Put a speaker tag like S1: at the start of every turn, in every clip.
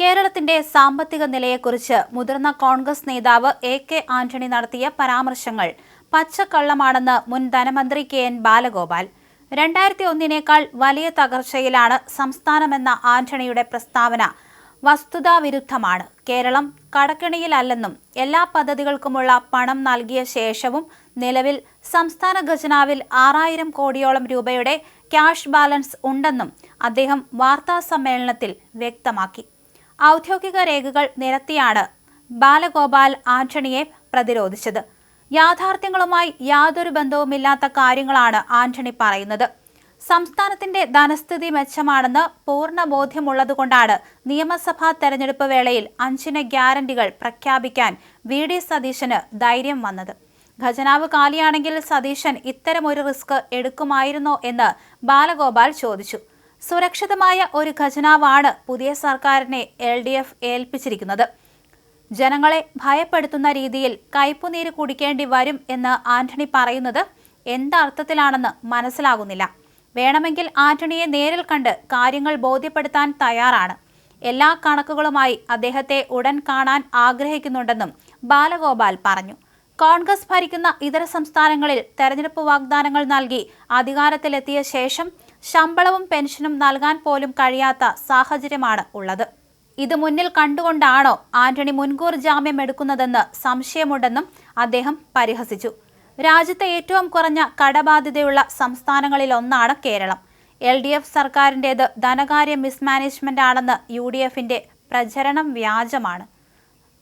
S1: കേരളത്തിന്റെ സാമ്പത്തിക നിലയെക്കുറിച്ച് മുതിർന്ന കോൺഗ്രസ് നേതാവ് എ.കെ. ആന്റണി നടത്തിയ പരാമർശങ്ങൾ പച്ചക്കള്ളമാണെന്ന് മുൻ ധനമന്ത്രി കെ.എൻ. ബാലഗോപാൽ. 2001 വലിയ തകർച്ചയിലാണ് സംസ്ഥാനമെന്ന ആന്റണിയുടെ പ്രസ്താവന വസ്തുതാവിരുദ്ധമാണ്. കേരളം കടക്കെണിയിലല്ലെന്നും എല്ലാ പദ്ധതികൾക്കുമുള്ള പണം നൽകിയ ശേഷവും നിലവിൽ സംസ്ഥാന ഖജനാവിൽ 6000 കോടിയോളം രൂപയുടെ ക്യാഷ് ബാലൻസ് ഉണ്ടെന്നും അദ്ദേഹം വാർത്താസമ്മേളനത്തിൽ വ്യക്തമാക്കി. ഔദ്യോഗിക രേഖകൾ നിരത്തിയാണ് ബാലഗോപാൽ ആന്റണിയെ പ്രതിരോധിച്ചത്. യാഥാർത്ഥ്യങ്ങളുമായി യാതൊരു ബന്ധവുമില്ലാത്ത കാര്യങ്ങളാണ് ആന്റണി പറയുന്നത്. സംസ്ഥാനത്തിന്റെ ധനസ്ഥിതി മെച്ചമാണെന്ന് പൂർണ്ണ ബോധ്യമുള്ളതുകൊണ്ടാണ് നിയമസഭാ തെരഞ്ഞെടുപ്പ് വേളയിൽ 5 ഗ്യാരണ്ടികൾ പ്രഖ്യാപിക്കാൻ വി.ഡി. സതീശന് ധൈര്യം വന്നത്. ഖജനാവ് കാലിയാണെങ്കിൽ സതീശൻ ഇത്തരമൊരു റിസ്ക് എടുക്കുമായിരുന്നോ എന്ന് ബാലഗോപാൽ ചോദിച്ചു. സുരക്ഷിതമായ ഒരു ഖജനാവാണ് പുതിയ സർക്കാരിനെ LDF ഏൽപ്പിച്ചിരിക്കുന്നത്. ജനങ്ങളെ ഭയപ്പെടുത്തുന്ന രീതിയിൽ കയ്പുനീര് കുടിക്കേണ്ടി വരും എന്ന് ആന്റണി പറയുന്നത് എന്തർത്ഥത്തിലാണെന്ന് മനസ്സിലാകുന്നില്ല. വേണമെങ്കിൽ ആന്റണിയെ നേരിൽ കണ്ട് കാര്യങ്ങൾ ബോധ്യപ്പെടുത്താൻ തയ്യാറാണ്. എല്ലാ കണക്കുകളുമായി അദ്ദേഹത്തെ ഉടൻ കാണാൻ ആഗ്രഹിക്കുന്നുണ്ടെന്നും ബാലഗോപാൽ പറഞ്ഞു. കോൺഗ്രസ് ഭരിക്കുന്ന ഇതര സംസ്ഥാനങ്ങളിൽ തെരഞ്ഞെടുപ്പ് വാഗ്ദാനങ്ങൾ നൽകി അധികാരത്തിലെത്തിയ ശേഷം ശമ്പളവും പെൻഷനും നൽകാൻ പോലും കഴിയാത്ത സാഹചര്യമാണ് ഉള്ളത്. ഇത് മുന്നിൽ കണ്ടുകൊണ്ടാണോ ആന്റണി മുൻകൂർ ജാമ്യം എടുക്കുന്നതെന്ന് സംശയമുണ്ടെന്നും അദ്ദേഹം പരിഹസിച്ചു. രാജ്യത്തെ ഏറ്റവും കുറഞ്ഞ കടബാധ്യതയുള്ള സംസ്ഥാനങ്ങളിലൊന്നാണ് കേരളം. LDF സർക്കാരിൻ്റേത് ധനകാര്യ മിസ്മാനേജ്മെന്റ് ആണെന്ന് UDFന്റെ പ്രചരണം വ്യാജമാണ്.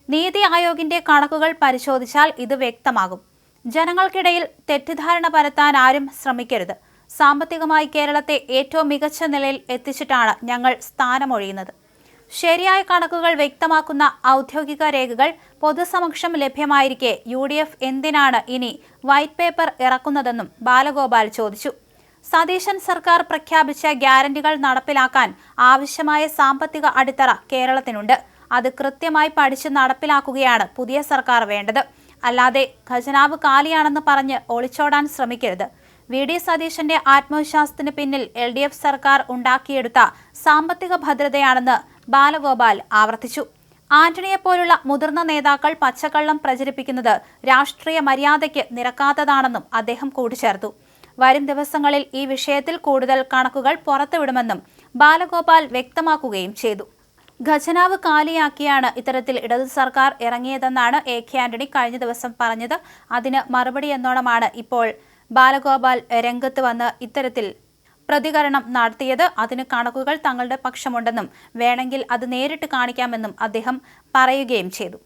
S1: നീതി ആയോഗിന്റെ കണക്കുകൾ പരിശോധിച്ചാൽ ഇത് വ്യക്തമാകും. ജനങ്ങൾക്കിടയിൽ തെറ്റിദ്ധാരണ പരത്താൻ ആരും ശ്രമിക്കരുത്. സാമ്പത്തികമായി കേരളത്തെ ഏറ്റവും മികച്ച നിലയിൽ എത്തിച്ചിട്ടാണ് ഞങ്ങൾ സ്ഥാനമൊഴിയുന്നത്. ശരിയായ കണക്കുകൾ വ്യക്തമാക്കുന്ന ഔദ്യോഗിക രേഖകൾ പൊതുസമക്ഷം ലഭ്യമായിരിക്കെ UDF എന്തിനാണ് ഇനി വൈറ്റ് പേപ്പർ ഇറക്കുന്നതെന്നും ബാലഗോപാൽ ചോദിച്ചു. സതീശൻ സർക്കാർ പ്രഖ്യാപിച്ച ഗ്യാരണ്ടികൾ നടപ്പിലാക്കാൻ ആവശ്യമായ സാമ്പത്തിക അടിത്തറ കേരളത്തിനുണ്ട്. അത് കൃത്യമായി പഠിച്ച് നടപ്പിലാക്കുകയാണ് പുതിയ സർക്കാർ വേണ്ടത്. അല്ലാതെ ഖജനാവ് കാലിയാണെന്ന് പറഞ്ഞ് ഒളിച്ചോടാൻ ശ്രമിക്കരുത്. വി.ഡി. സതീശന്റെ ആത്മവിശ്വാസത്തിന് പിന്നിൽ LDF സർക്കാർ ഉണ്ടാക്കിയെടുത്ത സാമ്പത്തിക ഭദ്രതയാണെന്ന് ബാലഗോപാൽ ആവർത്തിച്ചു. ആന്റണിയെപ്പോലുള്ള മുതിർന്ന നേതാക്കൾ പച്ചക്കള്ളം പ്രചരിപ്പിക്കുന്നത് രാഷ്ട്രീയ മര്യാദയ്ക്ക് നിരക്കാത്തതാണെന്നും അദ്ദേഹം കൂട്ടിച്ചേർത്തു. വരും ദിവസങ്ങളിൽ ഈ വിഷയത്തിൽ കൂടുതൽ കണക്കുകൾ പുറത്തുവിടുമെന്നും ബാലഗോപാൽ വ്യക്തമാക്കുകയും ചെയ്തു. ഖജനാവ് കാലിയാക്കിയാണ് ഇത്തരത്തിൽ ഇടതു സർക്കാർ ഇറങ്ങിയതെന്നാണ് എ.കെ. ആന്റണി കഴിഞ്ഞ ദിവസം പറഞ്ഞത്. അതിന് മറുപടി എന്നോണമാണ് ഇപ്പോൾ ബാലഗോപാൽ രംഗത്ത് വന്ന് ഇത്തരത്തിൽ പ്രതികരണം നടത്തിയത്. അതിന് കണക്കുകൾ തങ്ങളുടെ പക്ഷമുണ്ടെന്നും വേണമെങ്കിൽ അത് നേരിട്ട് കാണിക്കാമെന്നും അദ്ദേഹം പറയുകയും ചെയ്തു.